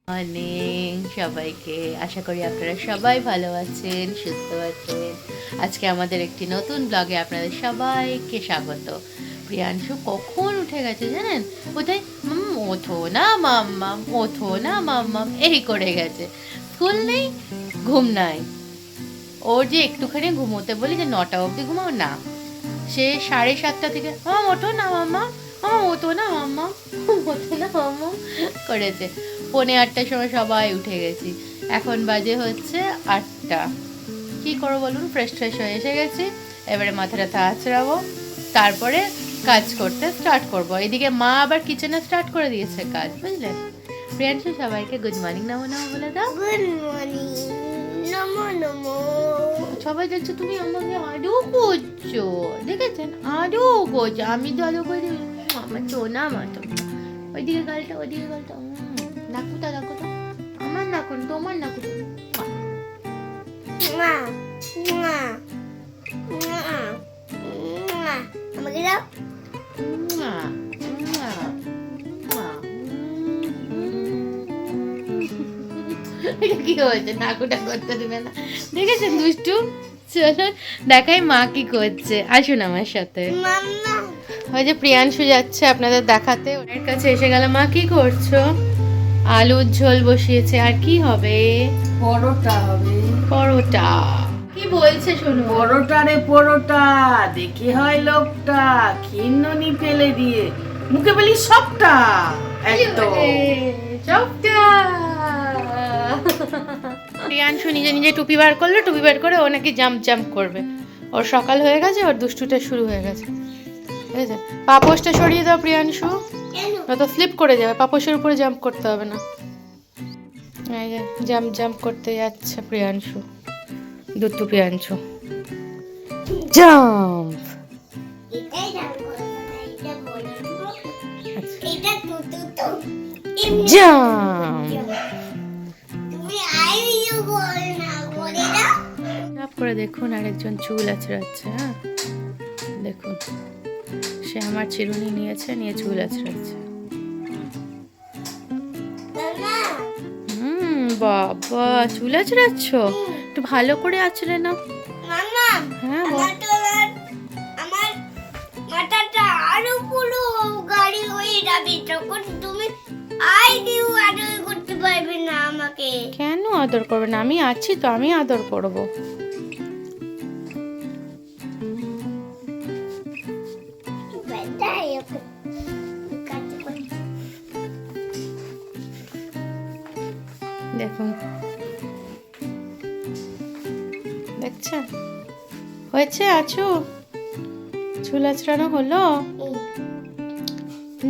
Morning সবাইকে, আশা করি আপনারা সবাই ভালো আছেন, সুস্থ আছেন। আজকে আমাদের একটি নতুন ব্লগে আপনাদের সবাইকে স্বাগত। প্রিয়াংশু কখন উঠে গেছে জানেন? কোথায় ওঠো না মাম্মাম, ওঠো না মাম্মাম, এই করে গেছে। স্কুল নেই, ঘুম নাই। ওর যে একটুখানি ঘুমোতে বলি যে 9টা অবধি ঘুমাও না, সে 7:30 থেকে ওঠো না মাম্মা, ওঠো না মাম্মা, ওঠো না মাম্মা করেছে। 7:45টার সময় সবাই উঠে গেছি। এখন বাজে হচ্ছে 8টা। কী করবো বলুন? ফ্রেশ হয়ে এসে গেছি। এবারে মাথাটা আঁচড়াবো, তারপরে কাজ করতে স্টার্ট করব। এদিকে মা আবার কিচেনে স্টার্ট করে দিয়েছে কাজ, বুঝলেন? প্রিয়াংশু সবাইকে গুড মর্নিং নমো নমো বলে দাও। গুড মর্নিং, নমো নমো। সবাই দেখছো তুমি আমাকে আদৌ করছো, দেখেছেন? আদৌ করছো, আমি তো আদৌ করে আমার সোনা মতো। ওইদিকে গালটা, ওইদিকে গালটা, নাকুটা দেখো তো, আমার নাকুন তোমার নাকুন। মা মা মা মা, আমাকে দাও। কি হয়েছে? নাকুটা করতে দেবে না, দেখেছেন দুষ্টু? চলো দেখাই মা কি করছে, আসুন আমার সাথে। মাম্মা, ওই যে প্রিয়াংশু যাচ্ছে আপনাদের দেখাতে, ওর কাছে এসে গেল। মা কি করছো? আলুর ঝোল বসিয়েছে, আর কি হবে? পরোটা হবে। পরোটা। কি বলছে শুনুন। পরোটা রে পরোটা, দেখে হয় লোকটা, খিন্ননি ফেলে দিয়ে মুখে বলি সবটা একদম। চপটা। প্রিয়াংশু নিজে নিজে টুপি বার করলো, টুপি বার করে ও নাকি জাম্প করবে। ওর সকাল হয়ে গেছে, ওর দুষ্টুটা শুরু হয়ে গেছে। ঠিক আছে, পাপোশটা সরিয়ে দাও প্রিয়াংশু, নয়তো স্লিপ করে যাবে। পাপোশের উপরে জাম্প করতে হবে না। এই যে জাম্প করতে যাচ্ছে প্রিয়াংশু, দুট্টু প্রিয়াংশু। জাম্প। এটাই দাও, এটা বলো, আচ্ছা, এটা তো জাম্প। তুমি আইও বল না, বলে দাও। জাম্প করে দেখুন, আরেকজন চুল আঁচড়াচ্ছে। হ্যাঁ দেখুন, সে আমার চিরুনি নিয়ে চুল আঁচড়াচ্ছে। মাম্মা, বাবা, চুল আঁচড়াচ্ছ? একটু ভালো করে আঁচড়ে নাও। মাম্মা, হ্যাঁ বল। আমার মাথাটা আরো পুরো গাড়ি হয়ে যাবে, তখন তুমি আইডিও আদর করতে পারবে না আমাকে। কেন আদর করবে না? আমি আছি তো, আমি আদর করব। বেটাই ওকে কাটতে পারি। দেখুন, দেখছেন? হয়েছে আছো? চুল আঁচড়ানো হলো?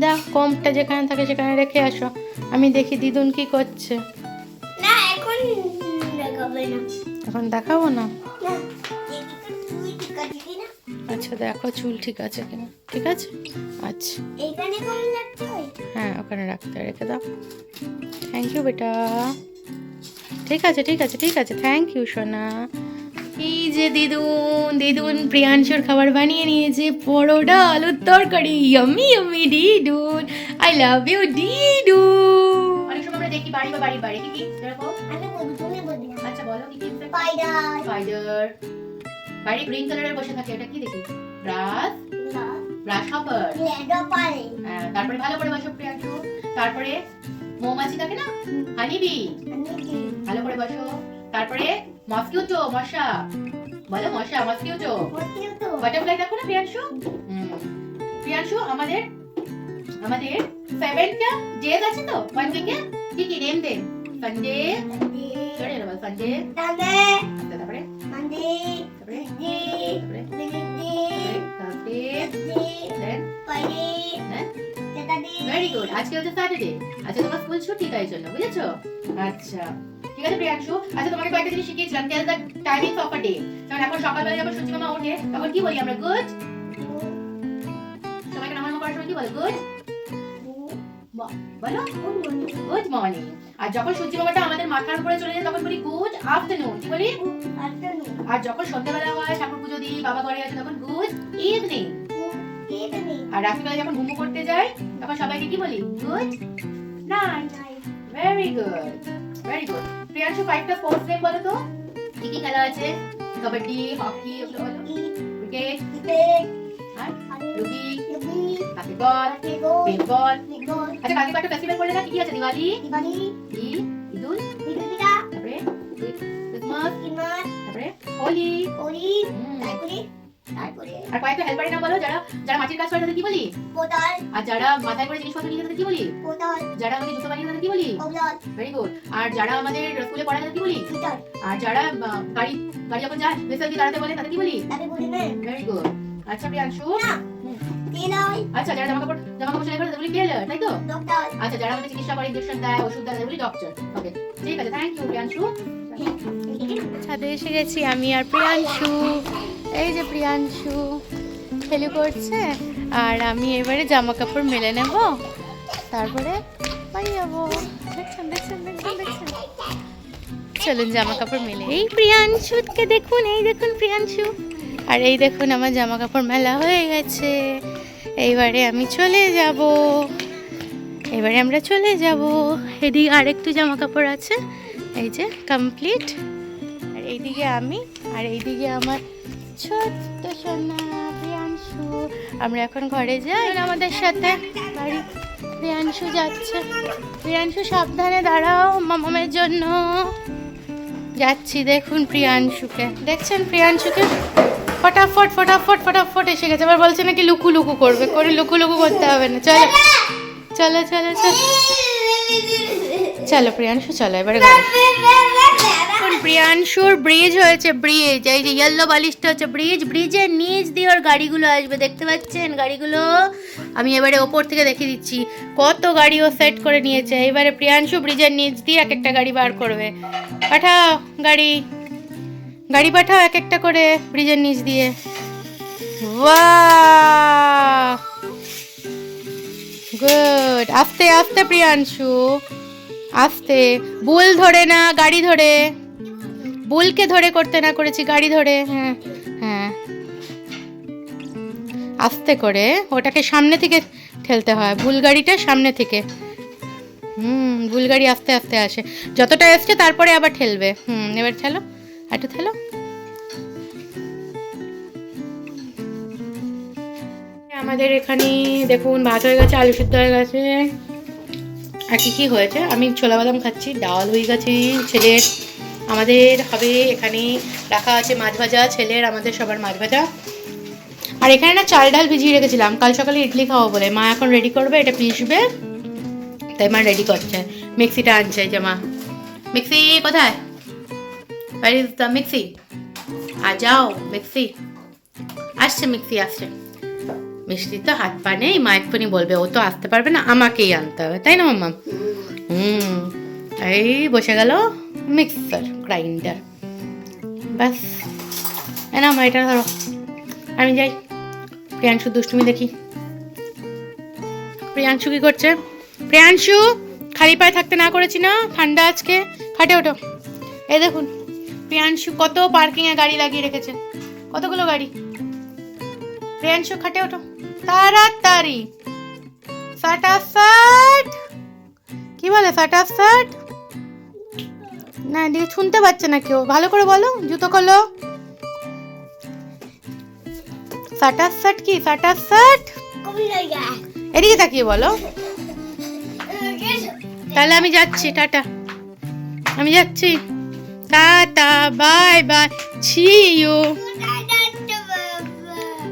দাও, কমটা যেখানে থাকে সেখানে রেখে আসো, আমি দেখি দিদুন কি করছে। না, এখন দেখাবে না। এখন দেখাবো না? না, তুই ঠিক আছে না? আচ্ছা দেখো চুল ঠিক আছে কিনা। ঠিক আছে, আচ্ছা। এখানে কম লাগছে। হ্যাঁ ওখানে রাখতে, রেখে দাও। থ্যাংক ইউ বেটা। ঠিক আছে, থ্যাংক ইউ সোনা। এই যে দিদুন প্রিয়াংশুর খাবার বানিয়ে নিয়েছে, পরোটা আলুর তরকারি। ইয়াম্মি দিদুন, আই লাভ ইউ দিদুন। অনেক সময় আমরা দেখি বাড়ি কি এরকম। আমি বলবো, তুমি বলবি না। আচ্ছা বলো কি কি? স্পাইডার, বাড়ি গ্রিন কালারের বসে থাকে, এটা কি দেখি? ব্রাশ না, হপার। লেডো পারে। তারপরে ভালো করে বসো প্রিয়াংশু। তারপরে মৌমাছি থাকে না, হানিবি, ভালো করে বসো। তারপরে মসকিউটো, মশা, বলো মশা, মসকিউটো। বাটারফ্লাই দেখো না প্রিয়াংশু? প্রিয়াংশু, আমাদের 7টা ডেজ আছে তো ওয়ান উইকে, কি কি নেম দেন? সানডে, সরি না, সানডে, তারপরে থার্সডে, দেন ভেরি গুড। আজকে হচ্ছে স্যাটারডে, আজকে তোমার স্কুল ছুটি, তাই জন্য, বুঝেছো? আচ্ছা ঠিক আছে প্রিয়াংশু। আচ্ছা তোমাকে কয়েকটা জিনিস শিখিয়েছিলাম। Tell the timings of a day. যেমন এখন সকালবেলা যখন সূর্য মামা ওঠে তখন কি বলি আমরা? গুড। সবাইকে নামানো করার সময় কি বলে? গুড বলো, গুড মর্নিং। আর যখন সূর্য মামাটা আমাদের মাথার উপরে চলে যায় তখন বলি গুড আফটারনুন। কি বলি? আর যখন সন্ধ্যাবেলা হয়, ঠাকুর পুজো দিই, বাবা ঘরে আছে, তখন গুড ইভিনিং। আর রাত্রিবেলা যখন ঘুমো করতে যাই তখন সবাইকে কি বলি? Good night. Very good, very good. Priyanshu 5টা স্পোর্টস গেম বলো তো, কি কি খেলা আছে? কবাডি, হকি, ওগুলো বলো। ক্রিকেট, আর লুডি, বাস্কেটবল, বেসবল। আচ্ছা, কালকে একটা ফেস্টিভ্যাল করলে না, কি কি আছে? দিওয়ালি, ঈদ, ঈদুল, তারপরে ক্রিসমাস, তারপরে হোলি। আর কয়েকটা হেল্পারের নাম বলো, যারা যারা মাটির কাজ করে তাদের কি বলি? আর যারা মাথায় করে জিনিসপত্র নিয়ে তাদের কি বলি? যারা আমাদের জুতো বানিয়ে তাদের কি বলি? Very good. আর যারা আমাদের স্কুলে পড়ায় তাদের কি বলি? আর যারা গাড়ি গাড়ি যখন যায় ভেসেল দিয়ে দাঁড়াতে বলে তাদের কি বলি? Very good. আচ্ছা প্রিয়াংশু, আচ্ছা যারা জামা কাপড় সেলাই করে তাদের বলি টেলার, তাই তো? আচ্ছা যারা আমাদের চিকিৎসা করে, ইনজেকশন দেয়, ওষুধ দেয় তাদের বলি ডক্টর। ওকে, ঠিক আছে, থ্যাংক ইউ প্রিয়াংশু। ছাদে এসে গেছি আমি আর প্রিয়াংশু। এই যে প্রিয়াংশু খেলু করছে, আর আমি এবারে জামা কাপড় মেলে নেব, তারপরে বাড়ি যাবো। দেখছেন দেখছেন দেখছেন দেখছেন, চলুন জামা কাপড় মেলে। এই প্রিয়াংশুকে দেখুন, এই দেখুন প্রিয়াংশু, আর এই দেখুন আমার জামা কাপড় মেলা হয়ে গেছে। এইবারে আমি চলে যাব, এবারে আমরা চলে যাব। এদিকে আরেকটু জামা কাপড় আছে, এই যে কমপ্লিট। আর এইদিকে আমি, আর এইদিকে আমার ছোট্ট সোনা প্রিয়াংশু। আমরা এখন ঘরে যাই আমাদের সাথে, বাড়ি। প্রিয়াংশু যাচ্ছে, প্রিয়াংশু সাবধানে দাঁড়াও মামামের জন্য। যাচ্ছি, দেখুন প্রিয়াংশুকে, দেখছেন প্রিয়াংশুকে, ফটাফট ফটাফট ফটাফট এসে গেছে। আবার বলছে নাকি লুকু লুকু করবে, করে লুকু লুকু করতে হবে না। চলো চলো চলো চলো চলো প্রিয়াংশু চলো এবারে ঘরে। প্রিয়াংশুর ব্রিজ হয়েছে, ব্রিজ, এই যে ইয়েলো বালিশটা হচ্ছে ব্রিজ। ব্রিজের নিচ দিয়ে ওর গাড়িগুলো আসবে, দেখতে পাচ্ছেন গাড়িগুলো? আমি এবারে ওপর থেকে দেখিয়ে দিচ্ছি কত গাড়ি ও সেট করে নিয়েছে। এবারে প্রিয়াংশু ব্রিজের নিচ দিয়ে এক একটা গাড়ি বার করবে। পাঠাও গাড়ি, গাড়ি পাঠাও এক একটা করে ব্রিজের নিচ দিয়ে। বাহ, গুড। আস্তে আস্তে প্রিয়াংশু, আস্তে। বুল ধরে না, গাড়ি ধরে। বুলকে ধরে করতে না, করেছি গাড়ি ধরে। হ্যাঁ হ্যাঁ, আস্তে করে ওটাকে সামনে থেকে ঠেলতে হয়, বুল গাড়িটা সামনে থেকে। বুল গাড়ি আস্তে আস্তে আসে, যতটা এসছে তারপরে আবার ঠেলবে। এবার ঠেলো, একটু ঠেলো। আমাদের এখানে দেখুন ভাত হয়ে গেছে, আলু সিদ্ধ হয়ে গেছে, আর কি কি হয়েছে আমি ছোলা বাদাম খাচ্ছি, ডাল হয়ে গেছে ছেলের, আমাদের হবে এখানে রাখা আছে মাছ ভাজা, ছেলের আমাদের সবার মাছ ভাজা। আর এখানে না চাল ডাল ভিজিয়ে রেখেছিলাম কাল সকালে ইডলি খাওয়া বলে, মা এখন রেডি করবে, এটা পিসবে, তাই মা রেডি করছে। মিক্সিটা আনছে, যে মা মিক্সি কোথায়, where is the মিক্সি? আ যাও মিক্সি আসছে, মিক্সি আসছে। মিষ্টি তো হাত পা নেই, মা এক্ষুনি বলবে, ও তো আসতে পারবে না, আমাকেই আনতে হবে, তাই না মাম্মা? এই বসে গেল মিক্সার গ্রাইন্ডার, ব্যাস। না মা এটা ধরো, আমি যাই। প্রিয়াংশু দুষ্টুমি দেখি। প্রিয়াংশু কি করছে? প্রিয়াংশু খালি পায়ে থাকতে না করেছি না, ঠান্ডা আজকে, খাটে ওঠো। এই দেখুন প্রিয়াংশু কত পার্কিংয়ে গাড়ি লাগিয়ে রেখেছে, কতগুলো গাড়ি। প্রিয়াংশু খাটে ওঠো তাড়াতাড়ি, ফাটাফাট। কি বলে ফাটাফাট? না এদিকে শুনতে পাচ্ছে না কেউ, ভালো করে বলো, জুতো খোলো। ফাটাফাট কি ফাটাফাট? এদিকে তাকিয়ে বলো। তাহলে আমি যাচ্ছি, টাটা, আমি যাচ্ছি, tata, bye bye, see you,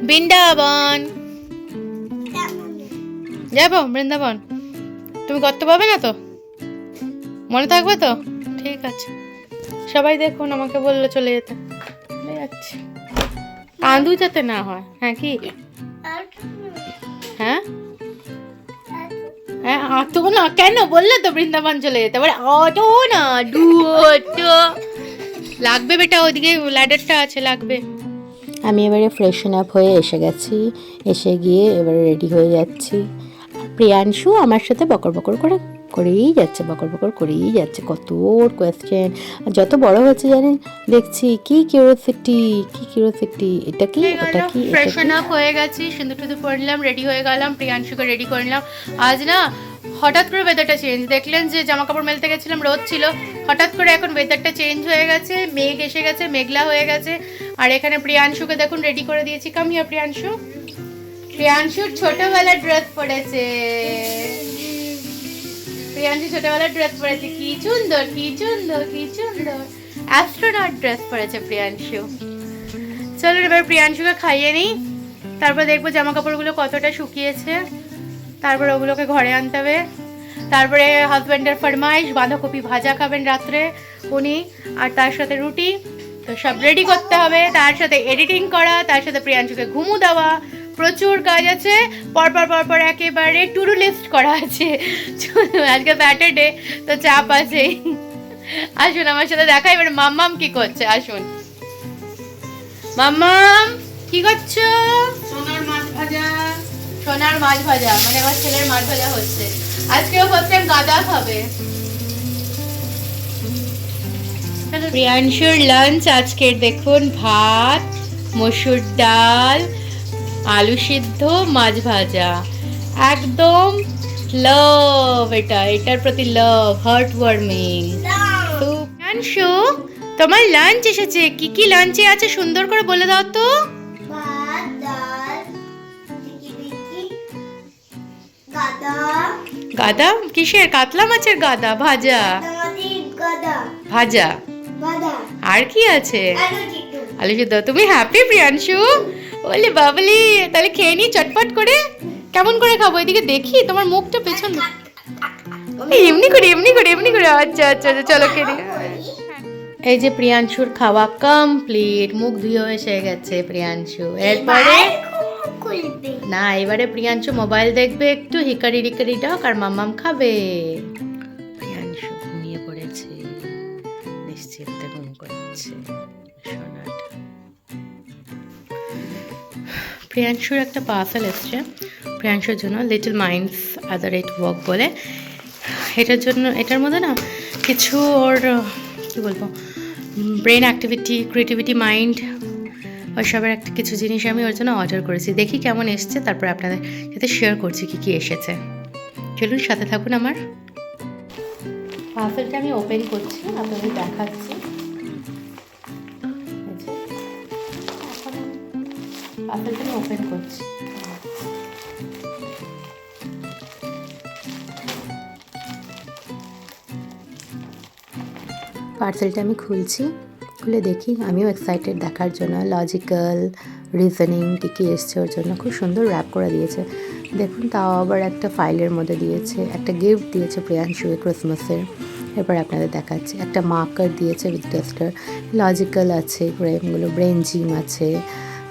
Vrindavan যাবো, বৃন্দাবন। তুমি করতে পারবে না তো, মনে থাকবে তো? ঠিক আছে, সবাই দেখুন আমাকে বললো চলে যেতে, চলে যাচ্ছি, কাঁদু যাতে না হয়। হ্যাঁ কি, হ্যাঁ হ্যাঁ আটো না, কেন বললে তো বৃন্দাবন চলে যেতে, এবার অটো না, ডুটো লাগবে বেটা, ওইদিকে ল্যাডারটা আছে, লাগবে। আমি এবারে ফ্রেশন আপ হয়ে এসে গেছি, এসে গিয়ে এবারে রেডি হয়ে যাচ্ছি। প্রিয়াংশু আমার সাথে বকর বকর করেই যাচ্ছে, বকর বকর করেই যাচ্ছে, কত কোয়েশ্চেন। যত বড় হচ্ছে জানেন, দেখছি কি কিউরিওসিটি, কি কিউরিওসিটি, এটা কি ওটা কি। ফ্রেশন আপ হয়ে গেছি, সিঁদুর টিঁদুর পরলাম, রেডি হয়ে গেলাম, প্রিয়াংশুকে রেডি করে নিলাম। আজ না হঠাৎ করে ওয়েদারটা চেঞ্জ, দেখলেন যে জামা কাপড় মেলতে গেছিলাম রোদ ছিল, হঠাৎ করে এখন ওয়েদারটা চেঞ্জ হয়ে গেছে, মেঘ এসে গেছে, মেঘলা হয়ে গেছে। আর এখানে প্রিয়াংশুকে দেখুন রেডি করে দিয়েছি। Come here Priyanshu. প্রিয়াংশুর ছোটবেলার ড্রেস পরেছে, প্রিয়াংশু ছোটবেলার ড্রেস পরেছে, কি সুন্দর কি সুন্দর কি সুন্দর, অ্যাস্ট্রোনট ড্রেস পরেছে প্রিয়াংশু। চলো এবার প্রিয়াংশুকে খাইয়ে নিই, তারপর দেখবো জামা কাপড়গুলো কতটা শুকিয়েছে, তারপর ওগুলোকে ঘরে আনতে হবে। তারপরে হাজব্যান্ডের ফরমাইশ বাঁধাকপি ভাজা খাবেন রাত্রে উনি, আর তার সাথে রুটি, তো সব রেডি করতে হবে, তার সাথে এডিটিং করা, তার সাথে প্রিয়াংশুকে ঘুমু দেওয়া, প্রচুর কাজ আছে। পরপর পরপর একেবারে টু ডু লিস্ট করা আছে। আজকে স্যাটারডে, তো চাপ আছে। আসুন আমার সাথে দেখা, এবার মাম্মাম কি করছে, আসুন। মাম্মাম কি করছো? সোনার মাছ ভাজা। সোনার মাছ ভাজা, মানে আমার ছেলের মাছ ভাজা হচ্ছে। আজকেও ফার্স্ট টাইম গাদা খাবে। প্রিয়াংশুর লাঞ্চ আজকের দেখুন, ভাত, মসুর ডাল, আলু সিদ্ধ, মাছ ভাজা, একদম লাভ, এটার প্রতি লাভ, হার্ট ওয়ার্মিং। তো প্রিয়াংশু তোমার লাঞ্চ এসেছে, কি কি লাঞ্চে আছে সুন্দর করে বলে দাও তো। ভাত, ডাল, টিকি, গাদা, গাদা কিসের? কাতলা মাছের গাদা ভাজা, গাদা, ভাজা, বাদা, আর কি আছে? আলু টিকু। আলু সিদ্ধ। তুমি হ্যাপি প্রিয়াংশু? বলে বাবলি, তাহলে খেয়ে নি চটপট করে। কেমন করে খাবো? এদিকে দেখি তোমার মুখটা পেছন। এমনি করে এমনি করে এমনি করে। আচ্ছা আচ্ছা আচ্ছা, চলো খেয়ে নি। এই যে প্রিয়াংশুর খাওয়া কমপ্লিট, মুখ ধুয়ে এসে গেছে প্রিয়াংশু। এরপরে খুলবে না, এবারে প্রিয়াংশু মোবাইল দেখবে একটু, হিকারি রিকারি ডাক, আর মাম্মাম খাবে। প্রিয়াংশু ঘুমিয়ে পড়েছে, নিশ্চিন্তে ঘুম করছে সোনাটা। প্রিয়াংশুর একটা পার্সেল এসছে প্রিয়াংশুর জন্য, লিটল মাইন্ডস আদার এট ওয়ার্ক বলে। এটার জন্য, এটার মধ্যে না কিছু ওর কী বলবো, ব্রেন অ্যাক্টিভিটি, ক্রিয়েটিভিটি, মাইন্ড, ওইসবের একটা কিছু জিনিস আমি ওর জন্য অর্ডার করেছি। দেখি কেমন এসছে, তারপরে আপনাদের সাথে শেয়ার করছি কী কী এসেছে। চলুন সাথে থাকুন আমার। পার্সেলটা আমি ওপেন করছি, আপনাদের দেখাচ্ছি। এখন পার্সেলটা আমি ওপেন করছি। পার্সেলটা আমি খুলছি, খুলে দেখি, আমিও এক্সাইটেড দেখার জন্য। লজিক্যাল রিজনিং কী কী এসছে ওর জন্য, খুব সুন্দর র্যাপ করে দিয়েছে দেখুন। তাও আবার একটা ফাইলের মধ্যে দিয়েছে, একটা গিফট দিয়েছে প্রিয়াংশুকে ক্রিসমাসের। এরপর আপনাদের দেখাচ্ছি, একটা মার্কার দিয়েছে উইথ ডাস্টার, লজিক্যাল আছে, ব্রেনগুলো, ব্রেন জিম আছে,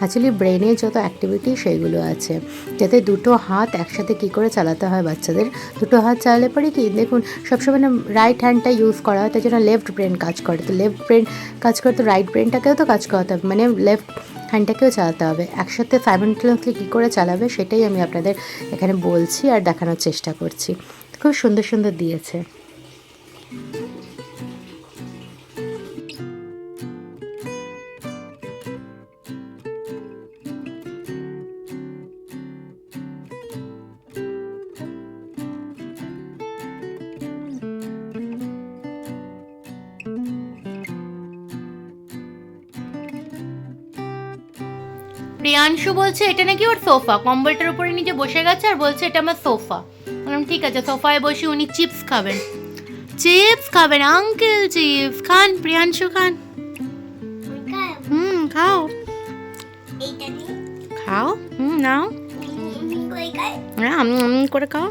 অ্যাকচুয়ালি ব্রেনের যত অ্যাক্টিভিটি সেইগুলো আছে, যাতে দুটো হাত একসাথে কী করে চালাতে হয় বাচ্চাদের। দুটো হাত চালালে পরে কি দেখুন, সবসময় না রাইট হ্যান্ডটা ইউজ করা হয়, তাই জন্য লেফট ব্রেন কাজ করে। তো লেফট ব্রেন কাজ করে, তো রাইট ব্রেনটাকেও তো কাজ করাতে হবে, মানে লেফট হ্যান্ডটাকেও চালাতে হবে। একসাথে সাইমেলটেনিয়াসলি কী করে চালাবে সেটাই আমি আপনাদের এখানে বলছি আর দেখানোর চেষ্টা করছি। খুব সুন্দর সুন্দর দিয়েছে। প্রিয়াংশু বলছে এটা নাকি ওর সোফা, কম্বলটার উপরে নিজে বসে গেছে আর বলছে এটা আমার সোফা। বললাম ঠিক আছে, সোফায় বসে উনি চিপস খাবেন, চিপস খাবেন, আঙ্কেল চিপস খান, প্রিয়াংশু খান। খাও খাও, নাও, করে খাও,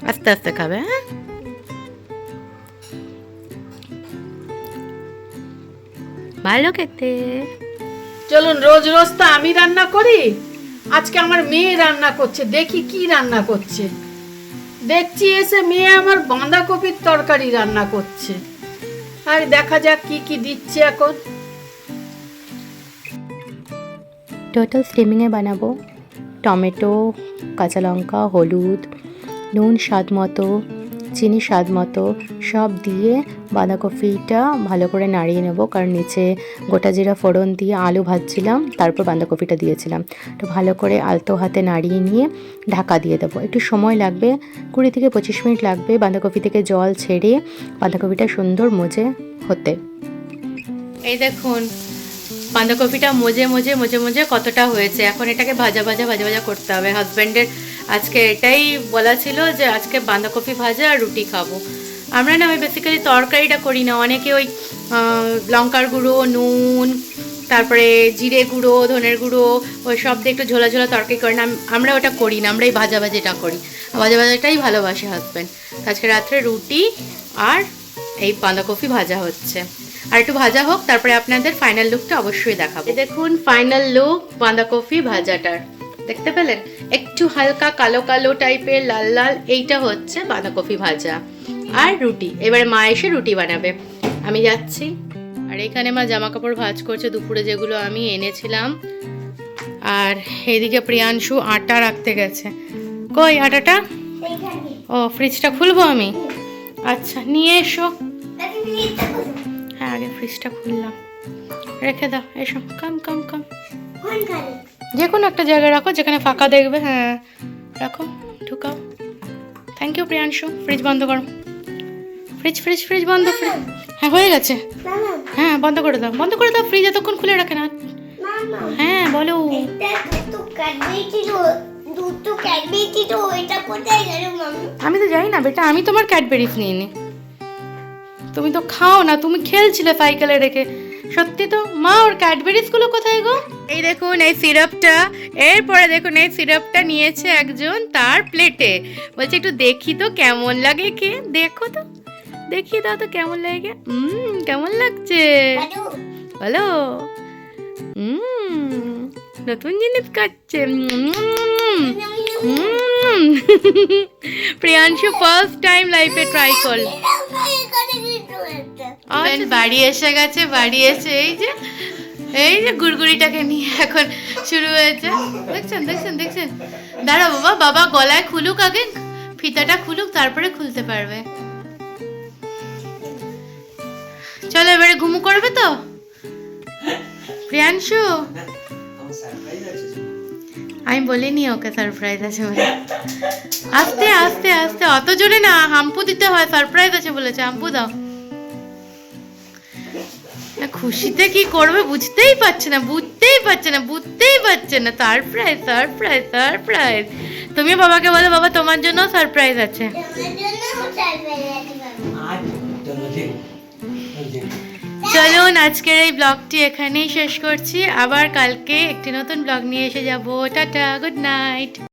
আস্তে আস্তে খাবে। হ্যাঁ, ভালো খেতে। চলুন, রোজ রোজ তো আমি রান্না করি, আজকে আমার মেয়ে রান্না করছে, দেখি কি রান্না করছে। দেখছি এসে মেয়ে আমার বাঁধাকপির তরকারি রান্না করছে, আর দেখা যাক কি কি দিচ্ছে এখন। টোটাল স্টিমিংয়ে বানাবো, টমেটো, কাঁচা লঙ্কা, হলুদ, নুন স্বাদ মতো, চিনি স্বাদ মতো সব দিয়ে বাঁধাকপিটা ভালো করে নাড়িয়ে নেব, কারণ নিচে গোটা জিরা ফোড়ন দিয়ে আলু ভাজছিলাম, তারপর বাঁধাকপিটা দিয়েছিলাম। তো ভালো করে আলতো হাতে নাড়িয়ে নিয়ে ঢাকা দিয়ে দেবো। একটু সময় লাগবে, 20 থেকে 25 মিনিট লাগবে বাঁধাকপি থেকে জল ছেড়ে বাঁধাকপিটা সুন্দর মজে হতে। এই দেখুন বাঁধাকপিটা মজে কতটা হয়েছে। এখন এটাকে ভাজা ভাজা করতে হবে। হাজব্যান্ডের আজকে এটাই বলা ছিল যে আজকে বাঁধাকপি ভাজা আর রুটি খাবো। আমরা না ওই বেসিক্যালি তরকারিটা করি না, অনেকে ওই লঙ্কার গুঁড়ো, নুন, তারপরে জিরে গুঁড়ো, ধনের গুঁড়ো ওই সব দিয়ে একটু ঝোলা ঝোলা তরকারি করে না। আমরা ওটা করি না, আমরা এই ভাজা ভাজিটা করি। ভাজাটাই ভালোবাসে হাজব্যান্ড। আজকে রাত্রে রুটি আর এই বাঁধাকপি ভাজা হচ্ছে। আর একটু ভাজা হোক, তারপরে আপনাদের ফাইনাল লুকটা অবশ্যই দেখাবো। দেখুন ফাইনাল লুক বাঁধাকপি ভাজাটার, দেখতে পেলেন? একটু হালকা কালো কালো টাইপের, লাল লাল, এইটা হচ্ছে বাঁধাকপি ভাজা আর রুটি। এবারে মা এসে রুটি বানাবে, আমি যাচ্ছি। আর এখানে মা জামা কাপড় ভাঁজ করছে দুপুরে, যেগুলো আমি এনেছিলাম। আর এদিকে প্রিয়াংশু আটা রাখতে গেছে। কই আটাটা? ও ফ্রিজটা খুলবো আমি? আচ্ছা নিয়ে এসো। হ্যাঁ আগে ফ্রিজটা খুললাম, রেখে দাও। এসো, কাম কাম কাম। যে কোনো একটা জায়গায় রাখো যেখানে ফাঁকা দেখবে। হ্যাঁ রাখো, ঢুকাও। Thank you Priyanshu. ফ্রিজ বন্ধ করো, ফ্রিজ বন্ধ। হ্যাঁ হয়ে গেছে। হ্যাঁ বন্ধ করে দাও ফ্রিজ এতক্ষণ খুলে রাখে না। হ্যাঁ বলো। আমি তো জানি না বেটা, আমি তোমার ক্যাডবেরিজ নিইনি। তুমি তো খাও না, তুমি খেলছিলে সাইকেলে রেখে। সত্যি তো মা, ওর ক্যাডবেরিজ গুলো কোথায় গো? এই দেখুন এই সিরাপটা, এরপরে দেখুন এই সিরাপটা নিয়েছে একজন তার প্লেটে। বলছে একটু দেখি তো কেমন লাগে, কে দেখো তো, দেখিয়ে দাও তো কেমন লাগে। কেমন লাগছে বলো। নতুন জিনিস খাচ্ছে। প্রিয়াংশু ফার্স্ট টাইম লাইফে ট্রাই করল। বাড়ি এসে গেছে, বাড়ি এসে এই যে গুড়গুড়িটাকে নিয়ে এখন শুরু হয়েছে। দেখছেন। দাঁড়া বাবা গলায় খুলুক, আগে ফিতাটা খুলুক, তারপরে খুলতে পারবে। চলো এবারে ঘুমু করবে তো প্রিয়াংশু? আমি বলিনি ওকে সারপ্রাইজ আছে বলে। আস্তে আস্তে আস্তে, অত জোরে না, হাম্পু দিতে হয়। সারপ্রাইজ আছে বলেছে, হাম্পু দাও। খুশিতে কি করবে বুঝতেই পারছে না। সারপ্রাইজ। তুমি বাবাকে বলো, বাবা তোমার জন্য সারপ্রাইজ আছে। চলুন আজকের এই ব্লগটি এখানেই শেষ করছি। আবার কালকে একটি নতুন ব্লগ নিয়ে এসে যাব। Tata, good night.